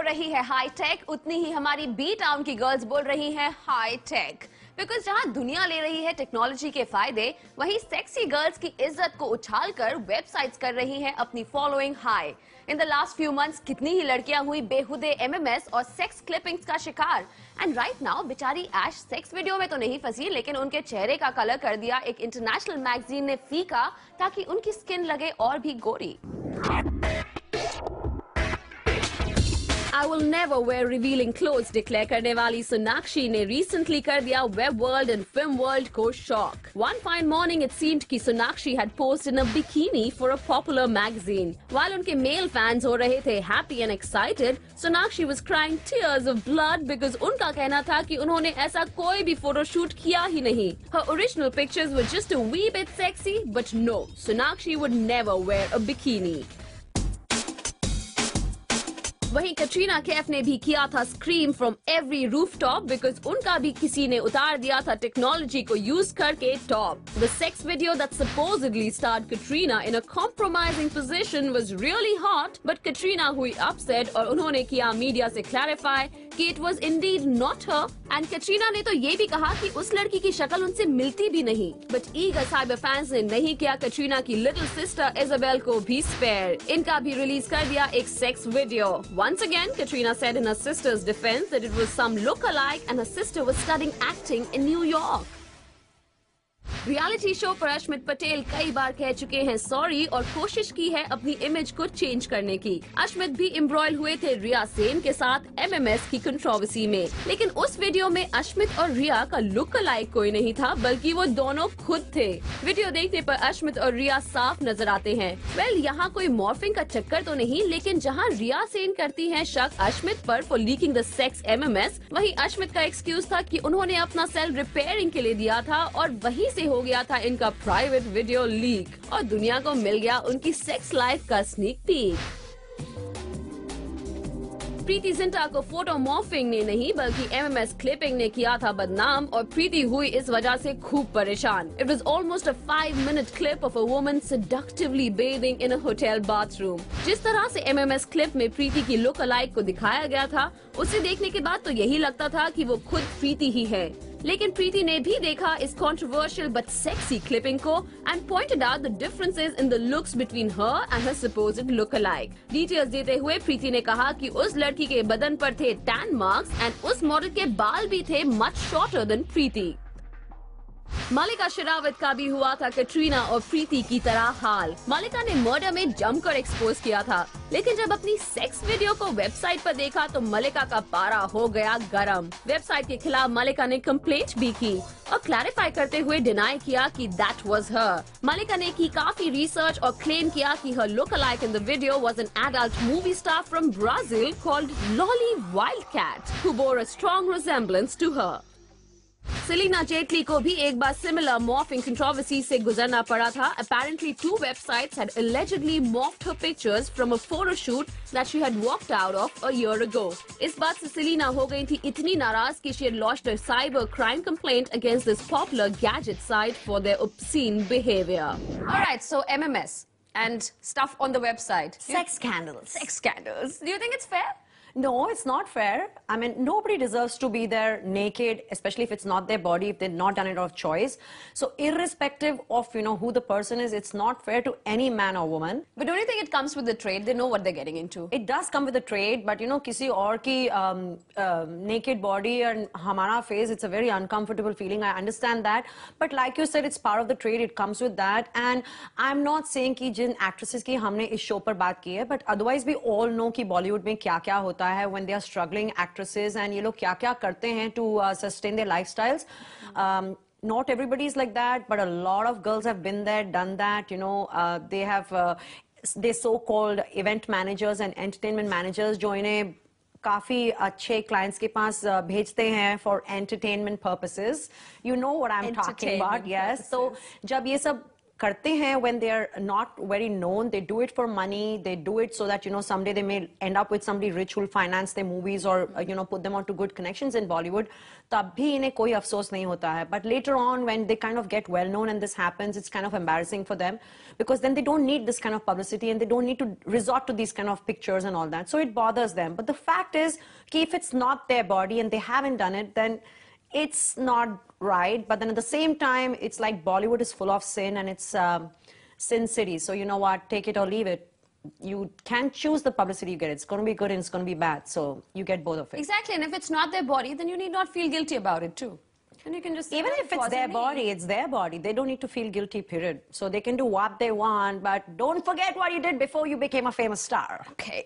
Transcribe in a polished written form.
रही है high tech, उतनी ही हमारी बी टाउन की गर्ल्स बोल रही हैं हाई टेक। बिकॉज जहां दुनिया ले रही है टेक्नोलॉजी के फायदे, वहीं सेक्सी गर्ल्स की इज्जत को उछालकर वेबसाइट्स कर रही हैं अपनी following high. In the last few months कितनी ही लड़कियां हुई बेहुदे एमएमएस और सेक्स क्लिपिंग्स का शिकार। एंड राइट नाउ बेचारी ऐश सेक्स वीडियो में तो नहीं फंसी, लेकिन उनके चेहरे का कलर कर दिया एक इंटरनेशनल मैगजीन ने फीका, ताकि उनकी स्किन लगे और भी गोरी। I will never wear revealing clothes declare करने वाली सोनाक्षी ने recently कर दिया web world and film world को shock. One fine morning it seemed कि Sonakshi had posed in a bikini for a popular magazine. While उनके male fans हो रहे थे happy and excited, Sonakshi was crying tears of blood because उनका कहना था कि उन्होंने ऐसा कोई भी फोटोशूट किया ही नहीं. Her original pictures were just a wee bit sexy, but no, Sonakshi would never wear a bikini. वहीं कटरीना कैफ ने भी किया था scream from every rooftop because उनका भी किसी ने उतार दिया था टेक्नोलॉजी को यूज करके top. The sex video that supposedly starred Katrina in a compromising position was really hot, but Katrina हुई अपसेट और उन्होंने किया मीडिया से क्लैरिफाई कि it was indeed not her. And Katrina ने तो ये भी कहा कि उस लड़की की शक्ल उनसे मिलती भी नहीं। बट ईगर साइबर फैंस ने नहीं किया कटरीना की लिटिल सिस्टर इजाबेल को भी स्पेयर। इनका भी रिलीज कर दिया एक sex video. Once again, Katrina said in her sister's defense that it was some look-alike and her sister was studying acting in New York. Reality show पर अश्मित पटेल कई बार कह चुके हैं सॉरी और कोशिश की है अपनी इमेज को चेंज करने की। अश्मित भी एम्ब्रॉयल हुए थे रिया सेन के साथ एमएमएस की कंट्रोवर्सी में, लेकिन उस वीडियो में अश्मित और रिया का लुक अलाइक कोई नहीं था, बल्कि वो दोनों खुद थे। वीडियो देखने पर अश्मित और रिया साफ नजर आते हैं। वेल, यहाँ कोई मॉर्फिंग का चक्कर तो नहीं, लेकिन जहाँ रिया सेन करती है शक अश्मित पर for leaking the sex MMS, वहीं अश्मित का एक्सक्यूज था कि उन्होंने अपना सेल रिपेयरिंग के लिए दिया था और वहीं से हो गया था इनका प्राइवेट वीडियो लीक और दुनिया को मिल गया उनकी सेक्स लाइफ का स्नीक पीक। प्रीति जिंटा को फोटो मॉर्फिंग ने नहीं बल्कि एमएमएस क्लिपिंग ने किया था बदनाम और प्रीति हुई इस वजह से खूब परेशान। It was almost a 5-minute clip of a woman seductively bathing in a hotel bathroom. जिस तरह से एमएमएस क्लिप में प्रीति की लुक अलाइक को दिखाया गया था, उसे देखने के बाद तो यही लगता था कि वो खुद प्रीति ही है। लेकिन प्रीति ने भी देखा इस कंट्रोवर्शियल बट सेक्सी क्लिपिंग को and pointed out the differences in the looks between her and her supposed look alike. Details देते हुए प्रीति ने कहा कि उस लड़की के बदन पर थे टैन मार्क्स एंड उस मॉडल के बाल भी थे मच शॉर्टर देन प्रीति। मालिका शेरावत का भी हुआ था कटरीना और प्रीति की तरह हाल। मालिका ने मर्डर में जमकर एक्सपोज किया था, लेकिन जब अपनी सेक्स वीडियो को वेबसाइट पर देखा तो मालिका का पारा हो गया गरम। वेबसाइट के खिलाफ मालिका ने कंप्लेंट भी की और क्लैरिफाई करते हुए डिनाई किया कि दैट वाज हर। मालिका ने की काफी रिसर्च और क्लेम किया कि her look alike in the video was an adult movie star from Brazil called Lolly Wildcat who bore a strong resemblance to her. Celina Jaitly को भी एक बार सिमिलर मॉर्फिंग कंट्रोवर्सी से गुजरना पड़ा था। Apparently, 2 websites had allegedly morphed her pictures from a photo shoot that she had walked out of a year ago. इस बात से सेलिना हो गई थी इतनी नाराज कि she had lodged a cyber crime complaint against this popular gadget site for their obscene behavior. Alright, so MMS and stuff on the website. Sex scandals. Sex scandals. Do you think it's fair? No, it's not fair. I mean, nobody deserves to be there naked, especially if it's not their body, if they've not done it out of choice. So irrespective of, who the person is, it's not fair to any man or woman. But don't you think it comes with the trade? They know what they're getting into. It does come with the trade, but किसी और की naked body and हमारा face, it's a very uncomfortable feeling. I understand that. But like you said, it's part of the trade. It comes with that. And I'm not saying कि जिन actresses की हमने इस show पर बात की है, but otherwise we all know कि Bollywood में क्या-क्या होता है when they are struggling actresses and ये लोग क्या-क्या करते हैं to sustain their lifestyles. Not everybody is like that, but a lot of girls have been there, done that. They have they so-called event managers and entertainment managers जो इन्हें काफी अच्छे clients के पास भेजते हैं for entertainment purposes. You know what I'm talking about, yes. So जब ये सब karte hain when they are not very known. They do it for money. They do it so that, you know, someday they may end up with somebody rich who will finance their movies or, you know, put them onto good connections in Bollywood. Tab bhi inhe koi afsos nahi hota hai. But later on, when they kind of get well known and this happens, it's kind of embarrassing for them, because then they don't need this kind of publicity and they don't need to resort to these kind of pictures and all that. So it bothers them. But the fact is, if it's not their body and they haven't done it, then it's not right. But then at the same time, it's like Bollywood is full of sin, and it's Sin City. So you know what, take it or leave it. You can't choose the publicity you get. It's going to be good and it's going to be bad. So you get both of it. Exactly. And if it's not their body, then you need not feel guilty about it too. And you can just say, even if it's their body, it's their body. They don't need to feel guilty, period. So they can do what they want, but don't forget what you did before you became a famous star. Okay.